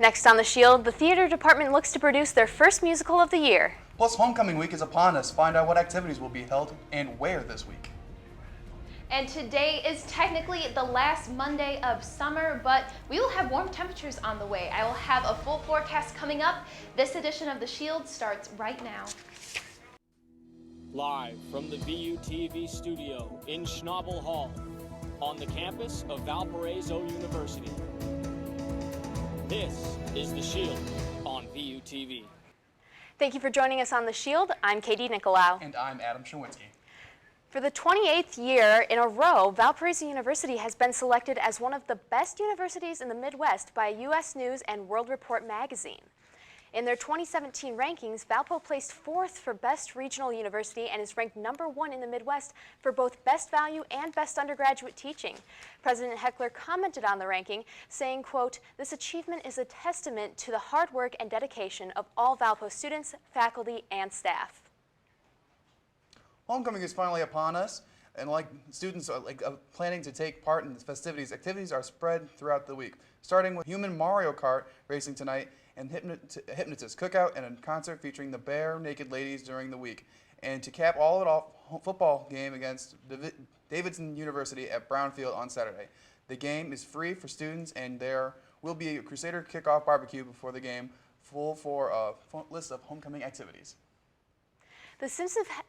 Next on The Shield, the theater department looks to produce their first musical of the year. Plus, homecoming week is upon us. Find out what activities will be held and where this week. And today is technically the last Monday of summer, but we will have warm temperatures on the way. I will have a full forecast coming up. This edition of The Shield starts right now. Live from the VUTV studio in Schnabel Hall on the campus of Valparaiso University. This is The Shield on VUTV. Thank you for joining us on The Shield. I'm Katie Nickolaou. And I'm Adam Sherwinski. For the 28th year in a row, Valparaiso University has been selected as one of the best universities in the Midwest by U.S. News and World Report magazine. In their 2017 rankings, Valpo placed 4th for Best Regional University and is ranked #1 in the Midwest for both Best Value and Best Undergraduate Teaching. President Heckler commented on the ranking, saying, quote, "This achievement is a testament to the hard work and dedication of all Valpo students, faculty, and staff." Homecoming is finally upon us, and students are planning to take part in the festivities. Activities are spread throughout the week, starting with human Mario Kart racing tonight, and hypnotist cookout and a concert featuring the Bare Naked Ladies during the week. And to cap all it off, football game against Davidson University at Brownfield on Saturday. The game is free for students, and there will be a Crusader kickoff barbecue before the game, full for a list of homecoming activities. The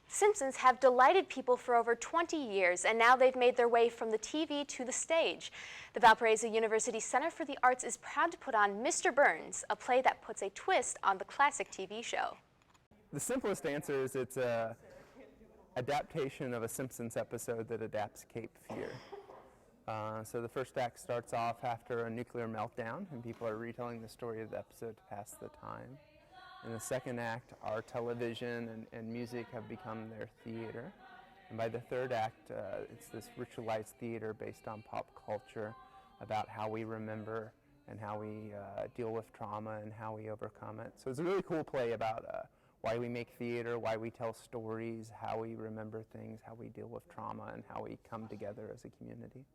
Simpsons have delighted people for over 20 years, and now they've made their way from the TV to the stage. The Valparaiso University Center for the Arts is proud to put on Mr. Burns, a play that puts a twist on the classic TV show. The simplest answer is it's an adaptation of a Simpsons episode that adapts Cape Fear. So the first act starts off after a nuclear meltdown, and people are retelling the story of the episode to pass the time. In the second act, our television and music have become their theater. And by the third act, it's this ritualized theater based on pop culture about how we remember and how we deal with trauma and how we overcome it. So it's a really cool play about why we make theater, why we tell stories, how we remember things, how we deal with trauma, and how we come together as a community.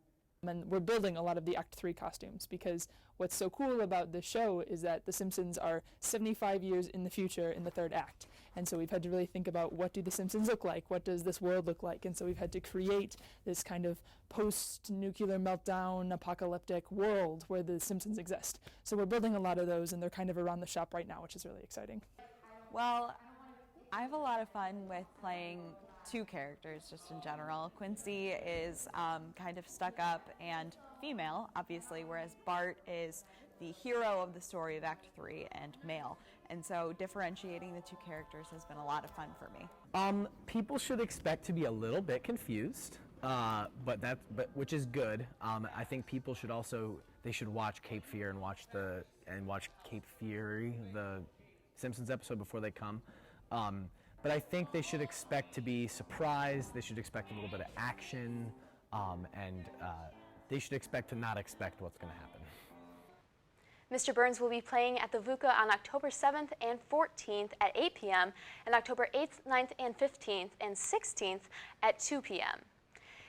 And we're building a lot of the Act 3 costumes because what's so cool about this show is that The Simpsons are 75 years in the future in the third act. And so we've had to really think about what do The Simpsons look like? What does this world look like? And so we've had to create this kind of post-nuclear meltdown apocalyptic world where The Simpsons exist. So we're building a lot of those, and they're kind of around the shop right now, which is really exciting. Well, I have a lot of fun with playing two characters just in general. Quincy is kind of stuck up and female, obviously, whereas Bart is the hero of the story of Act 3 and male. And so differentiating the two characters has been a lot of fun for me. People should expect to be a little bit confused, but which is good. I think people should they should watch Cape Fear and watch Cape Fury, the Simpsons episode, before they come. But I think they should expect to be surprised, they should expect a little bit of action, and they should expect to not expect what's going to happen. Mr. Burns will be playing at the VUCA on October 7th and 14th at 8 p.m. and October 8th, 9th, and 15th and 16th at 2 p.m.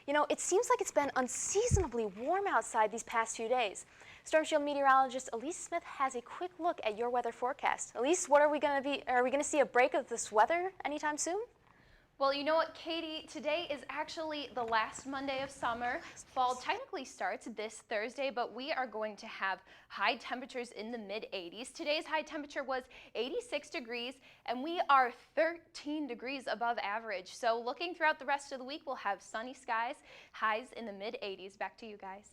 You know, it seems like it's been unseasonably warm outside these past few days. Storm Shield meteorologist Elyse Smith has a quick look at your weather forecast. Elyse, what are we going to see a break of this weather anytime soon? Well, you know what, Katie? Today is actually the last Monday of summer. Fall technically starts this Thursday, but we are going to have high temperatures in the mid-80s. Today's high temperature was 86 degrees, and we are 13 degrees above average. So looking throughout the rest of the week, we'll have sunny skies, highs in the mid-80s. Back to you guys.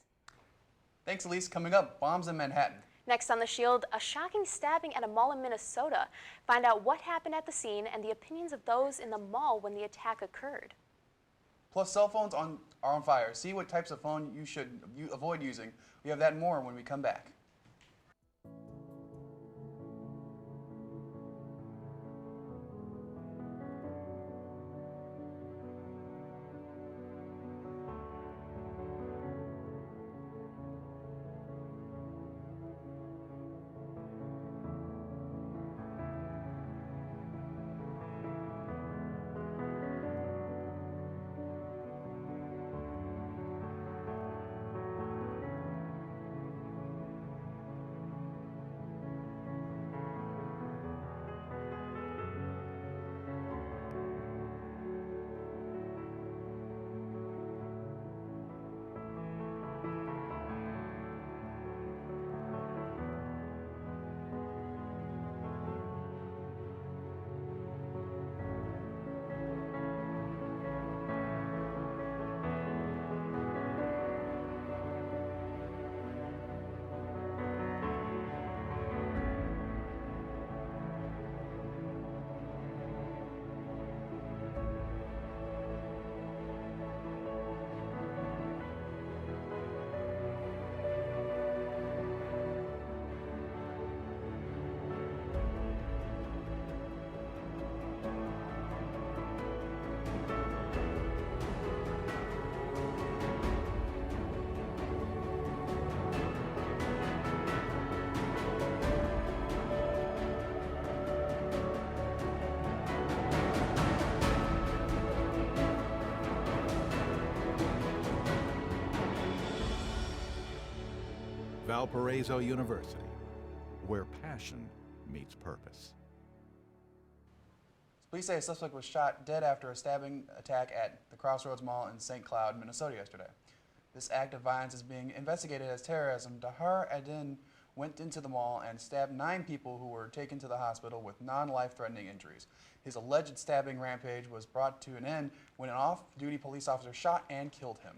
Thanks, Elyse. Coming up, bombs in Manhattan. Next on The Shield, a shocking stabbing at a mall in Minnesota. Find out what happened at the scene and the opinions of those in the mall when the attack occurred. Plus, cell phones are on fire. See what types of phone you should avoid using. We have that and more when we come back. Valparaiso University, where passion meets purpose. Police say a suspect was shot dead after a stabbing attack at the Crossroads Mall in St. Cloud, Minnesota yesterday. This act of violence is being investigated as terrorism. Dahar Adin went into the mall and stabbed 9 people who were taken to the hospital with non-life-threatening injuries. His alleged stabbing rampage was brought to an end when an off-duty police officer shot and killed him.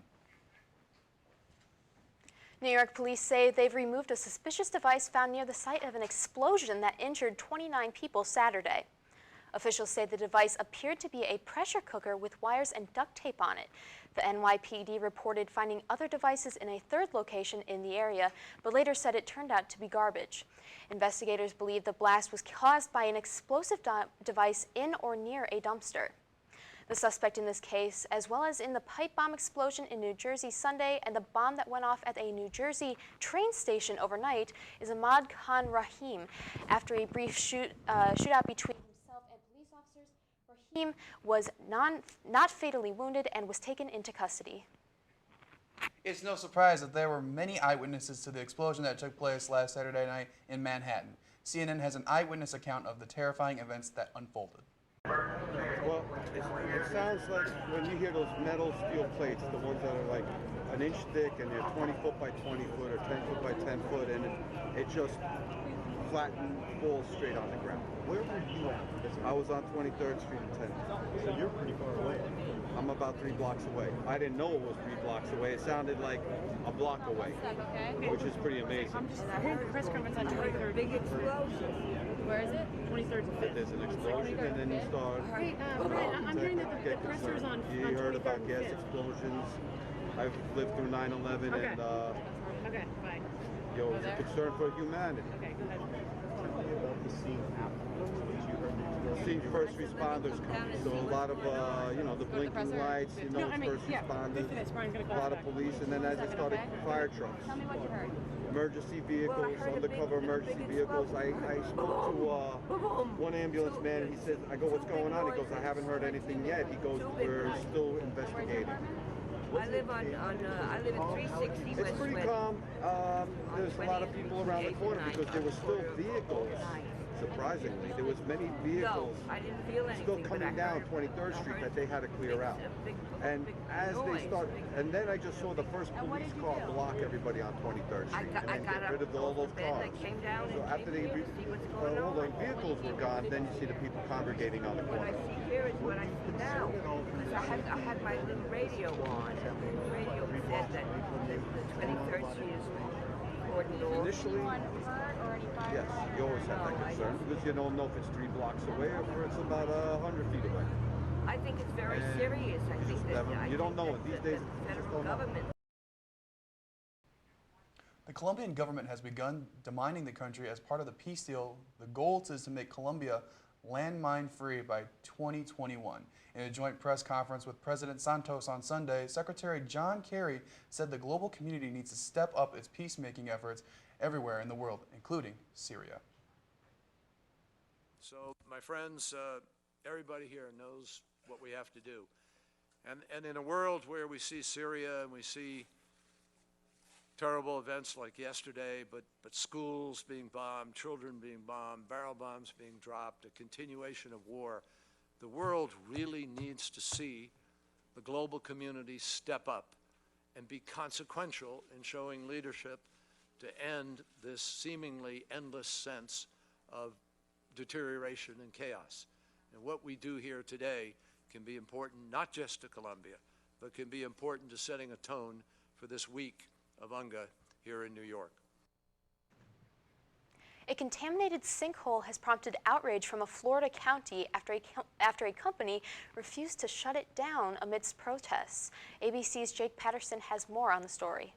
New York police say they've removed a suspicious device found near the site of an explosion that injured 29 people Saturday. Officials say the device appeared to be a pressure cooker with wires and duct tape on it. The NYPD reported finding other devices in a third location in the area, but later said it turned out to be garbage. Investigators believe the blast was caused by an explosive device in or near a dumpster. The suspect in this case, as well as in the pipe bomb explosion in New Jersey Sunday and the bomb that went off at a New Jersey train station overnight, is Ahmad Khan Rahim. After a brief shootout between himself and police officers, Rahim was not fatally wounded and was taken into custody. It's no surprise that there were many eyewitnesses to the explosion that took place last Saturday night in Manhattan. CNN has an eyewitness account of the terrifying events that unfolded. Well, it sounds like when you hear those metal steel plates, the ones that are like an inch thick and they're 20 foot by 20 foot or 10 foot by 10 foot, and it just flattened, falls straight on the ground. Where were you at? I was on 23rd Street and 10th. So you're pretty far away. I'm about 3 blocks away. I didn't know it was 3 blocks away. It sounded like a block away, which is pretty amazing. I heard the press conference on 23rd. Big explosion. Where is it? 23rd and 5th. There's an explosion, and then you start. Hey, I'm hearing that the presser's on 23rd. You heard about gas explosions. I've lived through 9/11, okay. And okay, bye. Yo, it's a concern for humanity. Okay, go ahead. Tell me about the scene afterwards. You heard the explosion. Seen first responders coming, so a lot of the blinking lights, first responders, a lot of police, and then as it started, fire trucks. Tell me what you heard. Emergency vehicles, undercover emergency vehicles. I spoke to one ambulance man, and he said, I go, what's going on? He goes, I haven't heard anything yet. He goes, we're still investigating. I live at 360 West. It's pretty calm. There's a lot of people around the corner because there were still vehicles. Surprisingly, there was many vehicles still coming down 23rd Street that they had to clear out. And as they started, and then I just saw the first police car block everybody on 23rd Street and get rid of all those cars. So after all the vehicles were gone, then you see the people congregating on the corner. What I see here is what I see now. Because I had my little radio on. The radio said that the 23rd Street is Initially, yes, you always have that concern because you don't know if it's 3 blocks away or it's about 100 feet away. I think it's very serious. I think that you don't know it these days. The federal government. The Colombian government has begun demining the country as part of the peace deal. The goal is to make Colombia landmine-free by 2021. In a joint press conference with President Santos on Sunday, Secretary John Kerry said the global community needs to step up its peacemaking efforts everywhere in the world, including Syria. So, my friends, everybody here knows what we have to do. And in a world where we see Syria and we see terrible events like yesterday, but schools being bombed, children being bombed, barrel bombs being dropped, a continuation of war, the world really needs to see the global community step up and be consequential in showing leadership to end this seemingly endless sense of deterioration and chaos. And what we do here today can be important not just to Colombia, but can be important to setting a tone for this week of UNGA here in New York. A contaminated sinkhole has prompted outrage from a Florida county after a company refused to shut it down amidst protests. ABC's Jake Patterson has more on the story.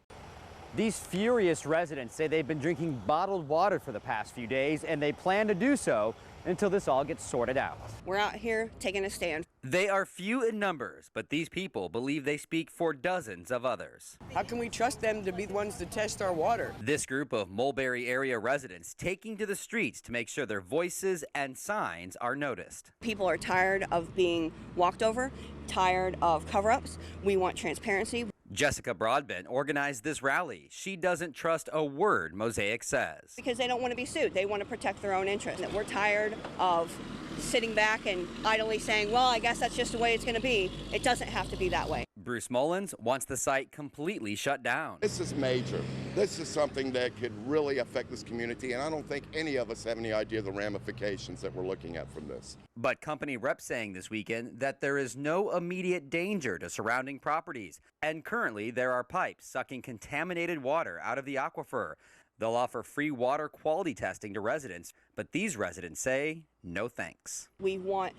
These furious residents say they've been drinking bottled water for the past few days, and they plan to do so until this all gets sorted out. We're out here taking a stand. They are few in numbers, but these people believe they speak for dozens of others. How can we trust them to be the ones to test our water? This group of Mulberry area residents taking to the streets to make sure their voices and signs are noticed. People are tired of being walked over, tired of cover-ups. We want transparency. Jessica Broadbent organized this rally. She doesn't trust a word Mosaic says. Because they don't want to be sued. They want to protect their own interests. We're tired of sitting back and idly saying, well, I guess that's just the way it's going to be. It doesn't have to be that way. Bruce Mullins wants the site completely shut down. This is major. This is something that could really affect this community, and I don't think any of us have any idea of the ramifications that we're looking at from this. But company reps saying this weekend that there is no immediate danger to surrounding properties, and currently there are pipes sucking contaminated water out of the aquifer. They'll offer free water quality testing to residents, but these residents say no thanks. We want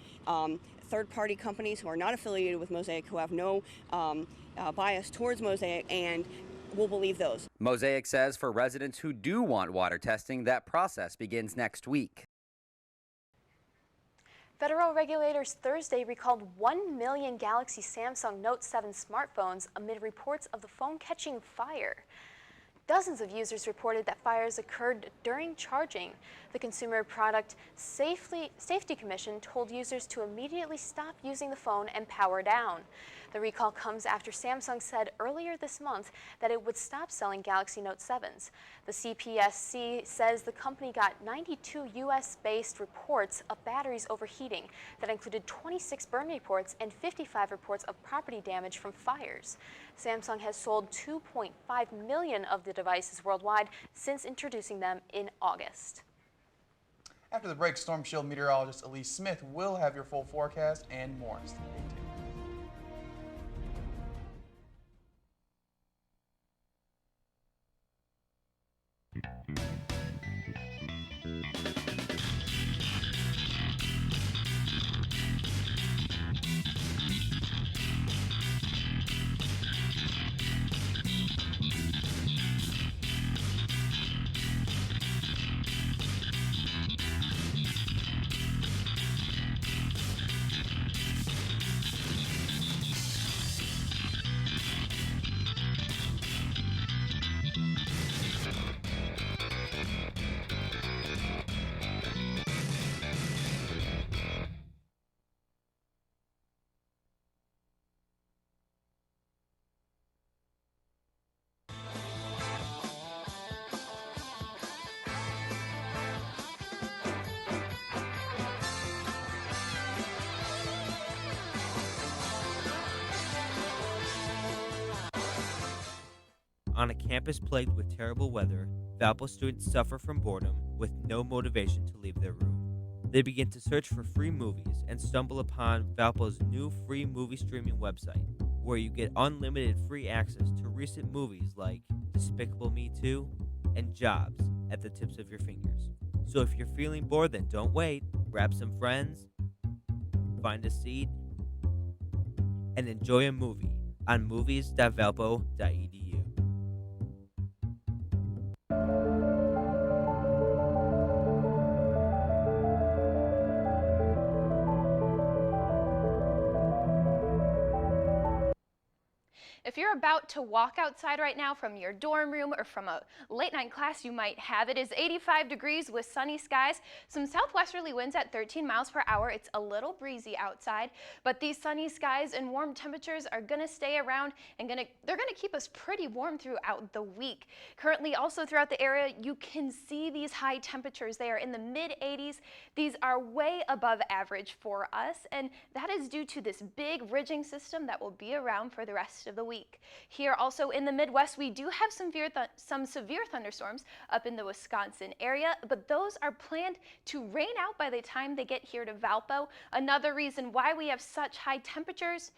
third-party companies who are not affiliated with Mosaic, who have no bias towards Mosaic, and we'll believe those. Mosaic says for residents who do want water testing, that process begins next week. Federal regulators Thursday recalled 1 million Galaxy Samsung Note 7 smartphones amid reports of the phone catching fire. Dozens of users reported that fires occurred during charging. The Consumer Product Safety Commission told users to immediately stop using the phone and power down. The recall comes after Samsung said earlier this month that it would stop selling Galaxy Note 7s. The CPSC says the company got 92 U.S.-based reports of batteries overheating that included 26 burn reports and 55 reports of property damage from fires. Samsung has sold 2.5 million of the devices worldwide since introducing them in August. After the break, Storm Shield meteorologist Elyse Smith will have your full forecast and more. Stay tuned. On a campus plagued with terrible weather, Valpo students suffer from boredom with no motivation to leave their room. They begin to search for free movies and stumble upon Valpo's new free movie streaming website, where you get unlimited free access to recent movies like Despicable Me 2 and Jobs at the tips of your fingers. So if you're feeling bored, then don't wait. Grab some friends, find a seat, and enjoy a movie on movies.valpo.edu. If you're about to walk outside right now from your dorm room or from a late night class you might have, it is 85 degrees with sunny skies, some southwesterly winds at 13 miles per hour. It's a little breezy outside, but these sunny skies and warm temperatures are going to stay around and they're going to keep us pretty warm throughout the week. Currently also throughout the area, you can see these high temperatures. They are in the mid 80s. These are way above average for us, and that is due to this big ridging system that will be around for the rest of the week. Here also in the Midwest, we do have some severe thunderstorms up in the Wisconsin area, but those are planned to rain out by the time they get here to Valpo. Another reason why we have such high temperatures,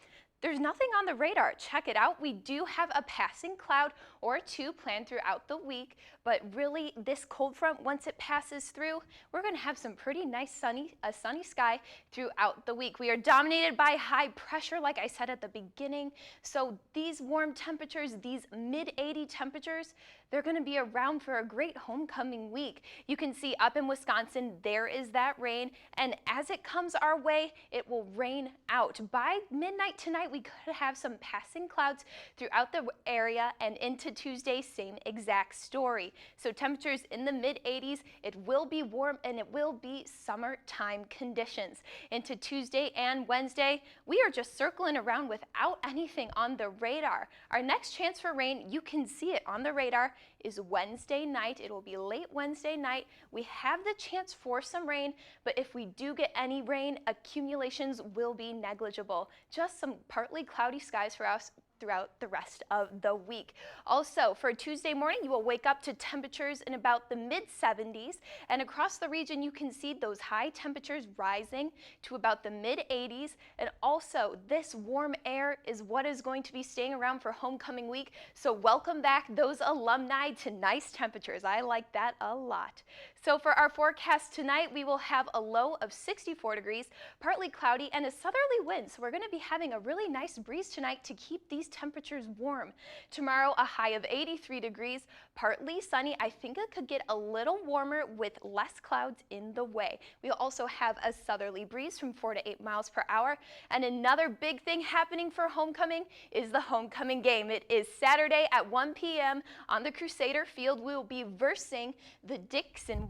there's nothing on the radar. Check it out. We do have a passing cloud or two planned throughout the week, but really this cold front, once it passes through, we're going to have some pretty nice sunny sky throughout the week. We are dominated by high pressure, like I said at the beginning. So these warm temperatures, these mid-80 temperatures, they're going to be around for a great homecoming week. You can see up in Wisconsin, there is that rain, and as it comes our way, it will rain out. By midnight tonight, we could have some passing clouds throughout the area, and into Tuesday, same exact story. So temperatures in the mid-80s, it will be warm and it will be summertime conditions. Into Tuesday and Wednesday, we are just circling around without anything on the radar. Our next chance for rain, you can see it on the radar, is Wednesday night. It will be late Wednesday night. We have the chance for some rain, but if we do get any rain, accumulations will be negligible. Just some partly cloudy skies for us throughout the rest of the week. Also, for Tuesday morning, you will wake up to temperatures in about the mid-70s, and across the region, you can see those high temperatures rising to about the mid-80s, and also this warm air is what is going to be staying around for homecoming week, so welcome back those alumni to nice temperatures. I like that a lot. So for our forecast tonight, we will have a low of 64 degrees, partly cloudy, and a southerly wind. So we're going to be having a really nice breeze tonight to keep these temperatures warm. Tomorrow, a high of 83 degrees, partly sunny. I think it could get a little warmer with less clouds in the way. We'll also have a southerly breeze from 4 to 8 miles per hour. And another big thing happening for homecoming is the homecoming game. It is Saturday at 1 p.m. on the Crusader Field. We will be versing the Davidson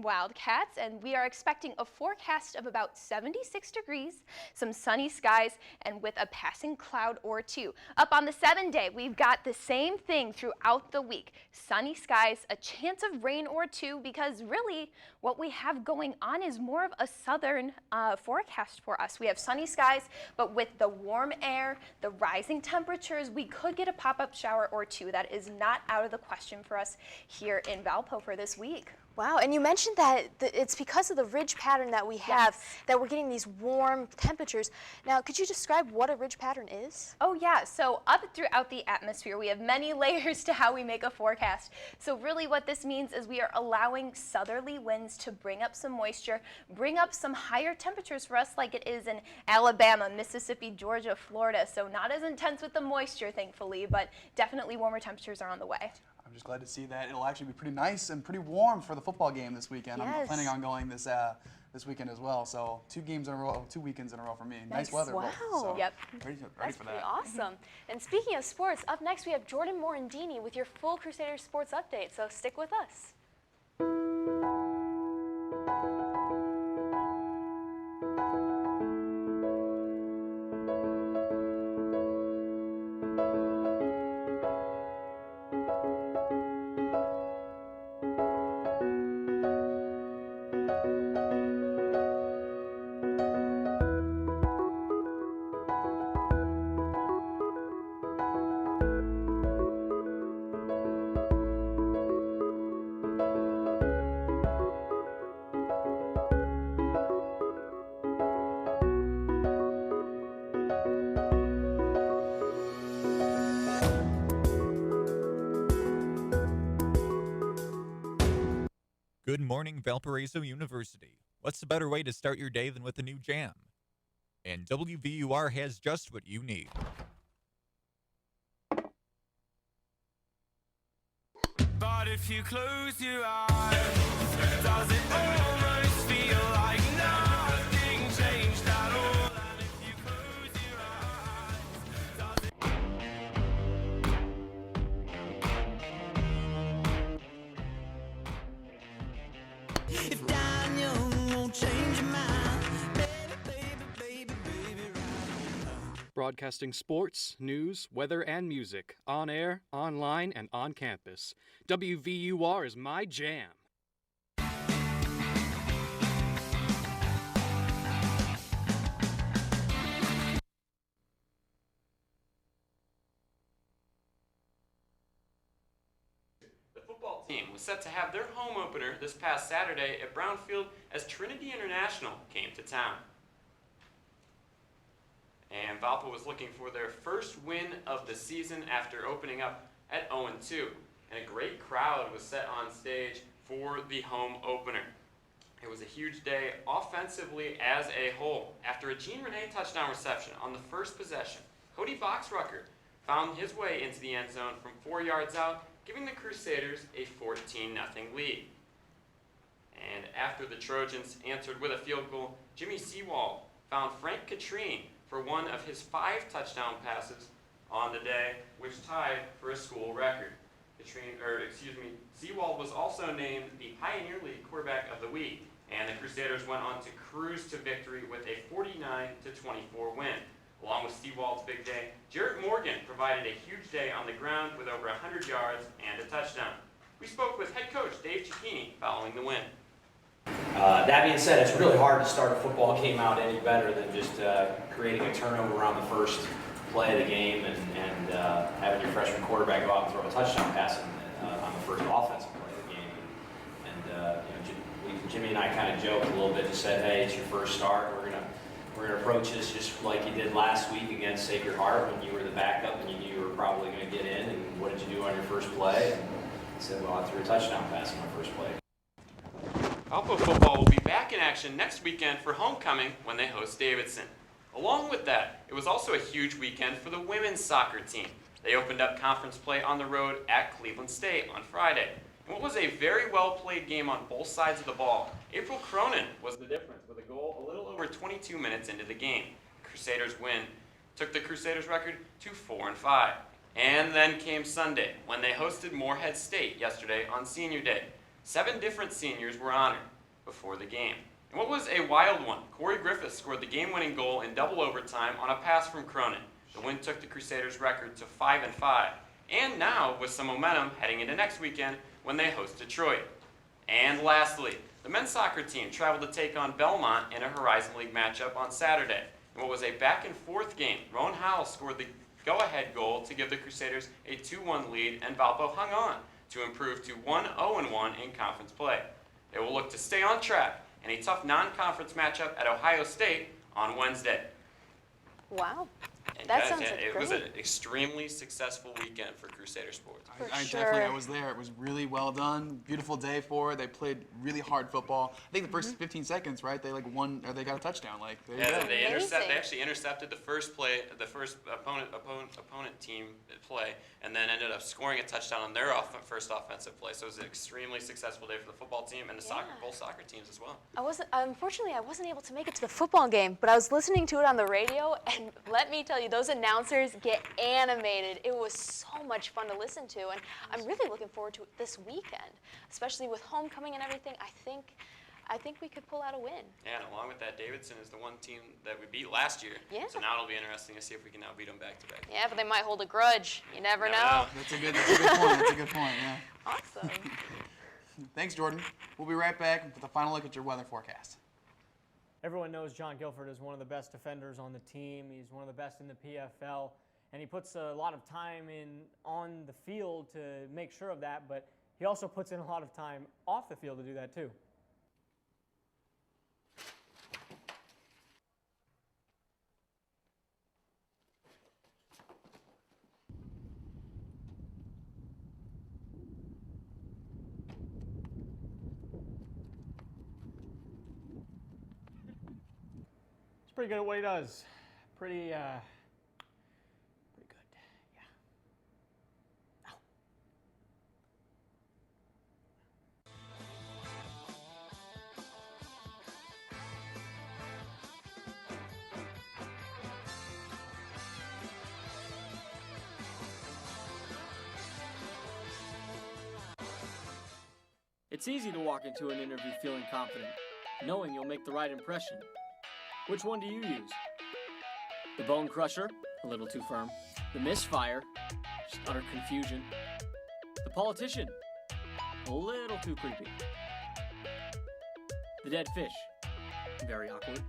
Wildcats, and we are expecting a forecast of about 76 degrees, some sunny skies, and with a passing cloud or two. Up on the 7-day, we've got the same thing throughout the week. Sunny skies, a chance of rain or two, because really what we have going on is more of a southern forecast for us. We have sunny skies, but with the warm air, the rising temperatures, we could get a pop-up shower or two. That is not out of the question for us here in Valpo for this week. Wow, and you mentioned that it's because of the ridge pattern that we have that we're getting these warm temperatures. Now, could you describe what a ridge pattern is? Oh yeah, so up throughout the atmosphere, we have many layers to how we make a forecast. So really what this means is we are allowing southerly winds to bring up some moisture, bring up some higher temperatures for us like it is in Alabama, Mississippi, Georgia, Florida. So not as intense with the moisture, thankfully, but definitely warmer temperatures are on the way. I'm just glad to see that it'll actually be pretty nice and pretty warm for the football game this weekend. Yes. I'm planning on going this weekend as well. So 2 weekends in a row for me. Nice weather. Wow. So Yep. Ready That's for pretty that. awesome. And speaking of sports, up next we have Jordan Morandini with your full Crusaders sports update. So stick with us. Good morning, Valparaiso University. What's a better way to start your day than with a new jam? And WVUR has just what you need. But if you close your eyes, does it almost feel like nothing changed at all? And if you close your eyes, does it... If dying young won't change your mind, baby, Broadcasting sports, news, weather, and music on air, online, and on campus. WVUR is my jam. The football team was set to have their home opener this past Saturday at Brownfield as Trinity International came to town. And Valpo was looking for their first win of the season after opening up at 0-2. And a great crowd was set on stage for the home opener. It was a huge day offensively as a whole. After a Jean Rene touchdown reception on the first possession, Cody Boxrucker found his way into the end zone from 4 yards out giving the Crusaders a 14-0 lead. And after the Trojans answered with a field goal, Jimmy Seawald found Frank Katrine for one of his 5 touchdown passes on the day, which tied for a school record. Seawald was also named the Pioneer League Quarterback of the Week, and the Crusaders went on to cruise to victory with a 49-24 win. Along with Seawald's big day, Jarrett Morgan provided a huge day on the ground with over 100 yards and a touchdown. We spoke with head coach Dave Cicchini following the win. That being said, it's really hard to start a football game out any better than just creating a turnover on the first play of the game and having your freshman quarterback go out and throw a touchdown pass on the first offensive play of the game. And Jimmy and I kind of joked a little bit, just said, hey, it's your first start. We're gonna approach this just like you did last week against Sacred Heart when you were the backup and you knew you were probably going to get in. And what did you do on your first play? And I said, well, I threw a touchdown pass on my first play. Valpo football will be back in action next weekend for homecoming when they host Davidson. Along with that, it was also a huge weekend for the women's soccer team. They opened up conference play on the road at Cleveland State on Friday. In what was a very well-played game on both sides of the ball, April Cronin was the difference with a goal a little over 22 minutes into the game. Crusaders win took the Crusaders record to 4-5. And then came Sunday, when they hosted Morehead State yesterday on Senior Day. 7 different seniors were honored before the game. And what was a wild one, Corey Griffiths scored the game-winning goal in double overtime on a pass from Cronin. The win took the Crusaders record to 5-5. And now, with some momentum heading into next weekend when they host Detroit. And lastly, the men's soccer team traveled to take on Belmont in a Horizon League matchup on Saturday. In what was a back-and-forth game, Rowan Howell scored the go-ahead goal to give the Crusaders a 2-1 lead, and Valpo hung on to improve to 1-0-1 in conference play. They will look to stay on track in a tough non-conference matchup at Ohio State on Wednesday. Wow. And That guys, sounds it great. was an extremely successful weekend for Crusader sports. I was there. It was really well done. Beautiful day for it. They played really hard football. I think the first 15 seconds, right? They won, or they got a touchdown. Like there you go. They actually intercepted the first play, the first opponent team play, and then ended up scoring a touchdown on their first offensive play. So it was an extremely successful day for the football team and the both soccer teams as well. Unfortunately, I wasn't able to make it to the football game, but I was listening to it on the radio, and let me tell you, those announcers get animated. It was so much fun to listen to, and I'm really looking forward to it this weekend, especially with homecoming and everything. I think we could pull out a win. Yeah, and along with that, Davidson is the one team that we beat last year. Yeah. So now it'll be interesting to see if we can now beat them back to back. Yeah, but they might hold a grudge. You never know. know. That's a good point. That's a good point. Yeah. Awesome. Thanks, Jordan. We'll be right back with a final look at your weather forecast. Everyone knows John Guilford is one of the best defenders on the team. He's one of the best in the PFL, and he puts a lot of time in on the field to make sure of that, but he also puts in a lot of time off the field to do that too. Pretty good at what he does. Pretty good. Yeah. Ow. It's easy to walk into an interview feeling confident, knowing you'll make the right impression. Which one do you use? The Bone Crusher, a little too firm. The Misfire, just utter confusion. The Politician, a little too creepy. The Dead Fish, very awkward.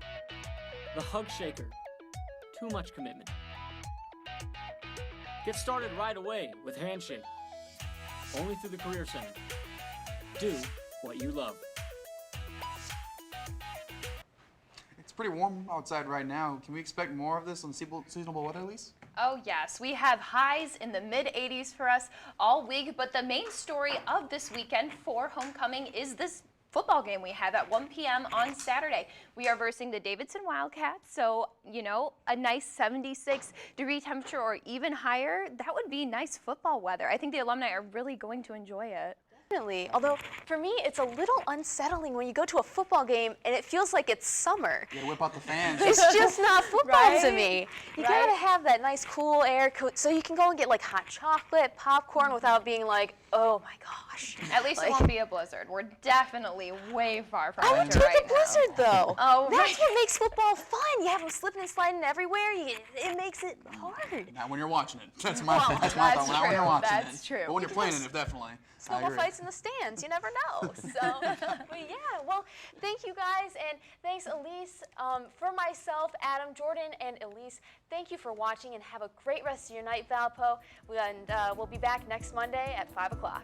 The Hug Shaker, too much commitment. Get started right away with Handshake, only through the Career Center. Do what you love. It's pretty warm outside right now. Can we expect more of this on seasonable weather, Elyse? Oh yes, we have highs in the mid-80s for us all week, but the main story of this weekend for homecoming is this football game we have at 1 p.m. on Saturday. We are versing the Davidson Wildcats, so, you know, a nice 76-degree temperature or even higher, that would be nice football weather. I think the alumni are really going to enjoy it. Definitely. Although, for me, it's a little unsettling when you go to a football game and it feels like it's summer. You gotta whip out the fans. It's just not football to me. You Right? gotta have that nice cool air so you can go and get like hot chocolate, popcorn without being like, oh my gosh. At least it won't be a blizzard. We're definitely way far from I would winter take right a blizzard though. Oh, That's what makes football fun. You have them slipping and sliding everywhere. It makes it hard. Not when you're watching it. That's my Well, that's my thought. Not when you're true. watching That's it. true. But when you're playing it, definitely. I Snowball agree. fights in the stands. You never know. So, but yeah. Well, thank you guys, and thanks, Elyse. For myself, Adam, Jordan, and Elyse, thank you for watching, and have a great rest of your night, Valpo. And we'll be back next Monday at 5 o'clock.